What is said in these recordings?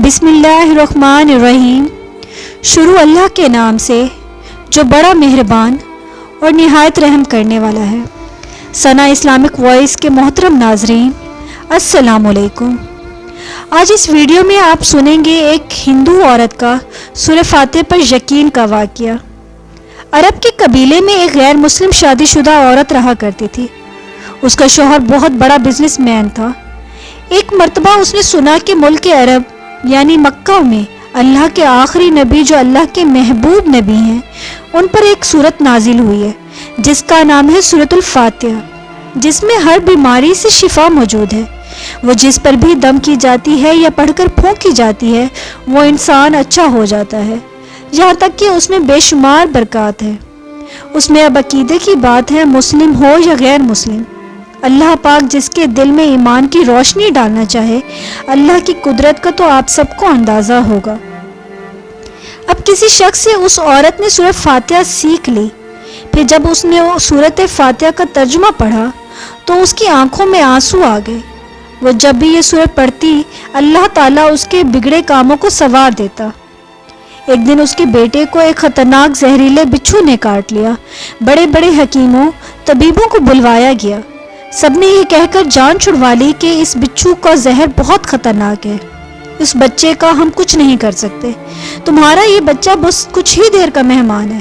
بسم اللہ الرحمن الرحیم۔ شروع اللہ کے نام سے جو بڑا مہربان اور نہایت رحم کرنے والا ہے۔ ثنا اسلامک وائس کے محترم ناظرین، السلام علیکم۔ آج اس ویڈیو میں آپ سنیں گے ایک ہندو عورت کا سورہ فاتحہ پر یقین کا واقعہ۔ عرب کے قبیلے میں ایک غیر مسلم شادی شدہ عورت رہا کرتی تھی۔ اس کا شوہر بہت بڑا بزنس مین تھا۔ ایک مرتبہ اس نے سنا کہ ملک عرب یعنی مکہ میں اللہ کے آخری نبی جو اللہ کے محبوب نبی ہیں، ان پر ایک سورت نازل ہوئی ہے جس کا نام ہے سورۃ الفاتحہ، جس میں ہر بیماری سے شفا موجود ہے۔ وہ جس پر بھی دم کی جاتی ہے یا پڑھ کر پھونکی جاتی ہے وہ انسان اچھا ہو جاتا ہے، یہاں تک کہ اس میں بے شمار برکات ہے۔ اس میں اب عقیدے کی بات ہے، مسلم ہو یا غیر مسلم، اللہ پاک جس کے دل میں ایمان کی روشنی ڈالنا چاہے، اللہ کی قدرت کا تو آپ سب کو اندازہ ہوگا۔ اب کسی شخص سے اس عورت نے سورہ فاتحہ سیکھ لی، پھر جب اس نے سورۃ فاتحہ کا ترجمہ پڑھا تو اس کی آنکھوں میں آنسو آ گئے۔ وہ جب بھی یہ سورت پڑھتی اللہ تعالیٰ اس کے بگڑے کاموں کو سنوار دیتا۔ ایک دن اس کے بیٹے کو ایک خطرناک زہریلے بچھو نے کاٹ لیا۔ بڑے بڑے حکیموں طبیبوں کو بلوایا گیا، سب نے یہ کہہ کر جان چھڑوا لی کہ اس بچھو کا زہر بہت خطرناک ہے، اس بچے کا ہم کچھ نہیں کر سکتے، تمہارا یہ بچہ بس کچھ ہی دیر کا مہمان ہے۔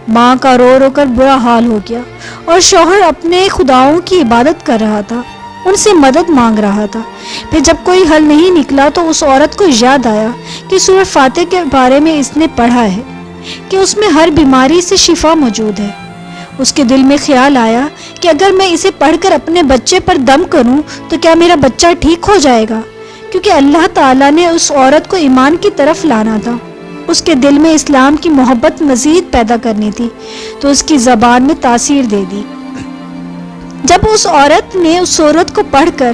ماں کا رو رو کر برا حال ہو گیا اور شوہر اپنے خداؤں کی عبادت کر رہا تھا، ان سے مدد مانگ رہا تھا۔ پھر جب کوئی حل نہیں نکلا تو اس عورت کو یاد آیا کہ سورہ فاتحہ کے بارے میں اس نے پڑھا ہے کہ اس میں ہر بیماری سے شفا موجود ہے۔ اس کے دل میں خیال آیا کہ اگر میں اسے پڑھ کر اپنے بچے پر دم کروں تو کیا میرا بچہ ٹھیک ہو جائے گا، کیونکہ اللہ تعالیٰ نے اس عورت کو ایمان کی طرف لانا تھا، اس کے دل میں اسلام کی محبت مزید پیدا کرنی تھی، تو اس کی زبان میں تاثیر دے دی۔ جب اس عورت نے اس سورت کو پڑھ کر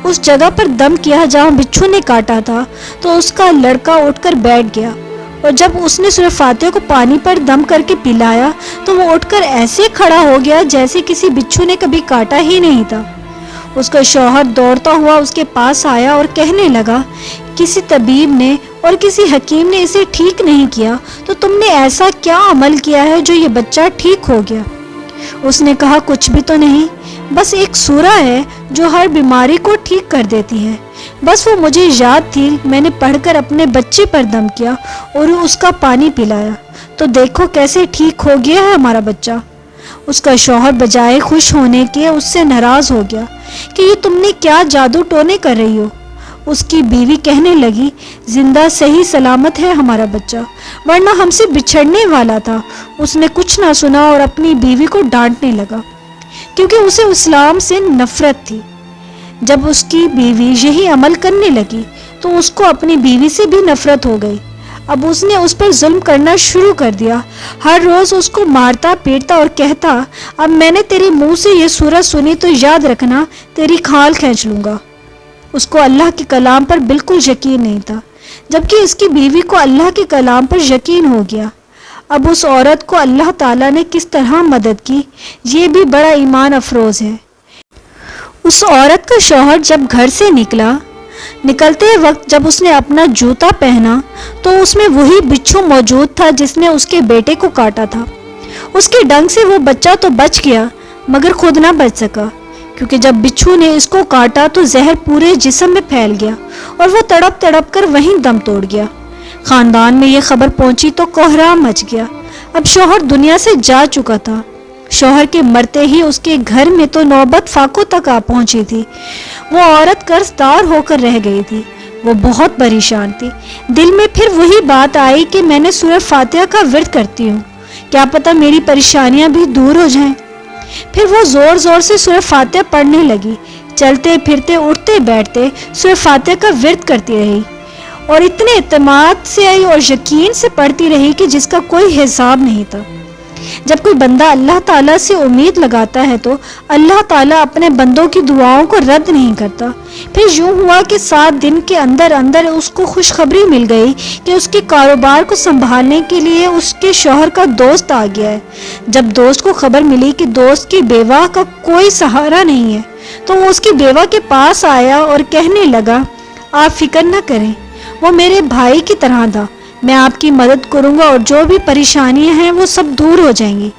اس جگہ پر دم کیا جہاں بچھو نے کاٹا تھا تو اس کا لڑکا اٹھ کر بیٹھ گیا، اور جب اس نے سورہ فاتحہ کو پانی پر دم کر کے پلایا تو وہ اٹھ کر ایسے کھڑا ہو گیا جیسے کسی بچھو نے کبھی کاٹا ہی نہیں تھا۔ اس کا شوہر دوڑتا ہوا اس کے پاس آیا اور کہنے لگا، کسی طبیب نے اور کسی حکیم نے اسے ٹھیک نہیں کیا تو تم نے ایسا کیا عمل کیا ہے جو یہ بچہ ٹھیک ہو گیا؟ اس نے کہا، کچھ بھی تو نہیں، بس ایک سورہ ہے جو ہر بیماری کو ٹھیک کر دیتی ہے، بس وہ مجھے یاد تھی، میں نے پڑھ کر اپنے بچے پر دم کیا اور اس کا پانی پلایا، تو دیکھو کیسے ٹھیک ہو گیا ہے ہمارا بچہ۔ اس کا شوہر بجائے خوش ہونے کے اس سے ناراض ہو گیا کہ یہ تم نے کیا جادو ٹونے کر رہی ہو۔ اس کی بیوی کہنے لگی، زندہ صحیح سلامت ہے ہمارا بچہ، ورنہ ہم سے بچھڑنے والا تھا۔ اس نے کچھ نہ سنا اور اپنی بیوی کو ڈانٹنے لگا کیونکہ اسے اسلام سے نفرت تھی۔ جب اس کی بیوی یہی عمل کرنے لگی تو اس کو اپنی بیوی سے بھی نفرت ہو گئی۔ اب اس نے اس پر ظلم کرنا شروع کر دیا، ہر روز اس کو مارتا پیٹتا اور کہتا، اب میں نے تیرے منہ سے یہ سورہ سنی تو یاد رکھنا، تیری کھال کھینچ لوں گا۔ اس کو اللہ کے کلام پر بالکل یقین نہیں تھا، جبکہ اس کی بیوی کو اللہ کے کلام پر یقین ہو گیا۔ اب اس عورت کو اللہ تعالیٰ نے کس طرح مدد کی، یہ بھی بڑا ایمان افروز ہے۔ اس عورت کا شوہر جب گھر سے نکلتے وقت جب اس نے اپنا جوتا پہنا تو اس میں وہی بچھو موجود تھا جس نے اس کے بیٹے کو کاٹا تھا۔ اس کے ڈنگ سے وہ بچہ تو بچ گیا مگر خود نہ بچ سکا، کیونکہ جب بچھو نے اس کو کاٹا تو زہر پورے جسم میں پھیل گیا اور وہ تڑپ تڑپ کر وہیں دم توڑ گیا۔ خاندان میں یہ خبر پہنچی تو کوہرام مچ گیا۔ اب شوہر دنیا سے جا چکا تھا۔ شوہر کے مرتے ہی اس کے گھر میں تو نوبت فاقوں تک آ پہنچی تھی۔ وہ عورت قرض دار ہو کر رہ گئی تھی، وہ بہت پریشان تھی۔ دل میں پھر وہی بات آئی کہ میں نے سورہ فاتحہ کا ورد کرتی ہوں، کیا پتہ میری پریشانیاں بھی دور ہو جائیں۔ پھر وہ زور زور سے سورہ فاتحہ پڑھنے لگی، چلتے پھرتے اٹھتے بیٹھتے سورہ فاتحہ کا ورد کرتی رہی اور اتنے اعتماد سے اور یقین سے پڑھتی رہی کہ جس کا کوئی حساب نہیں تھا۔ جب کوئی بندہ اللہ تعالیٰ سے امید لگاتا ہے تو اللہ تعالیٰ اپنے بندوں کی دعاؤں کو رد نہیں کرتا۔ پھر یوں ہوا کہ 7 دن کے اندر اس کو خوشخبری مل گئی کہ اس کے کاروبار کو سنبھالنے کے لیے اس کے شوہر کا دوست آ گیا ہے۔ جب دوست کو خبر ملی کہ دوست کی بیوہ کا کوئی سہارا نہیں ہے تو وہ اس کی بیوہ کے پاس آیا اور کہنے لگا، آپ فکر نہ کریں، وہ میرے بھائی کی طرح تھا، میں آپ کی مدد کروں گا اور جو بھی پریشانیاں ہیں وہ سب دور ہو جائیں گی۔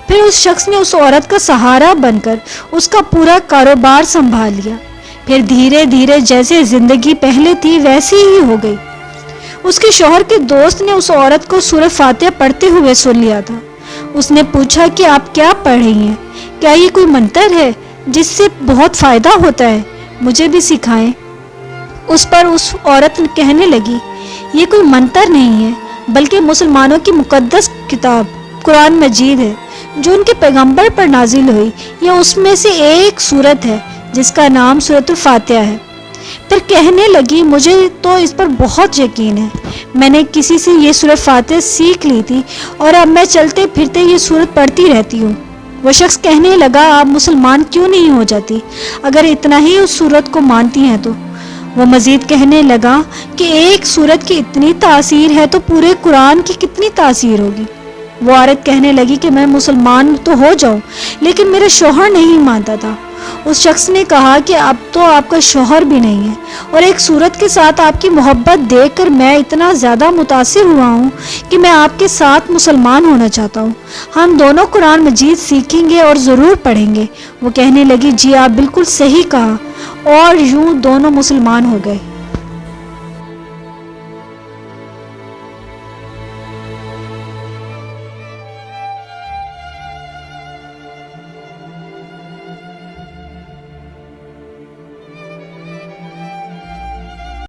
پھر اس شخص نے اس عورت کا سہارا بن کر اس کا پورا کاروبار سنبھال لیا۔ پھر دھیرے دھیرے جیسے زندگی پہلے تھی ویسی ہی ہو گئی۔ اس کے شوہر کے دوست نے اس عورت کو سورۃ فاتحہ پڑھتے ہوئے سن لیا تھا۔ اس نے پوچھا کہ آپ کیا پڑھ رہی ہیں؟ کیا یہ کوئی منتر ہے جس سے بہت فائدہ ہوتا ہے؟ مجھے بھی سکھائیں۔ اس پر اس عورت کہنے لگی، یہ کوئی منتر نہیں ہے بلکہ مسلمانوں کی مقدس کتاب قرآن مجید ہے جو ان کے پیغمبر پر نازل ہوئی۔ یہ اس میں سے ایک سورت ہے جس کا نام سورۃ الفاتحہ ہے۔ پھر کہنے لگی، مجھے تو اس پر بہت یقین ہے، میں نے کسی سے یہ سورۃ فاتحہ سیکھ لی تھی اور اب میں چلتے پھرتے یہ سورت پڑھتی رہتی ہوں۔ وہ شخص کہنے لگا، آپ مسلمان کیوں نہیں ہو جاتی اگر اتنا ہی اس سورت کو مانتی ہیں تو؟ وہ مزید کہنے لگا کہ ایک سورت کی اتنی تاثیر ہے تو پورے قرآن کی کتنی تاثیر ہوگی۔ وہ عورت کہنے لگی کہ میں مسلمان تو ہو جاؤں لیکن میرا شوہر نہیں مانتا تھا۔ اس شخص نے کہا کہ اب تو آپ کا شوہر بھی نہیں ہے اور ایک سورت کے ساتھ آپ کی محبت دیکھ کر میں اتنا زیادہ متاثر ہوا ہوں کہ میں آپ کے ساتھ مسلمان ہونا چاہتا ہوں۔ ہم دونوں قرآن مجید سیکھیں گے اور ضرور پڑھیں گے۔ وہ کہنے لگی، جی آپ بالکل صحیح کہا، اور یوں دونوں مسلمان ہو گئے۔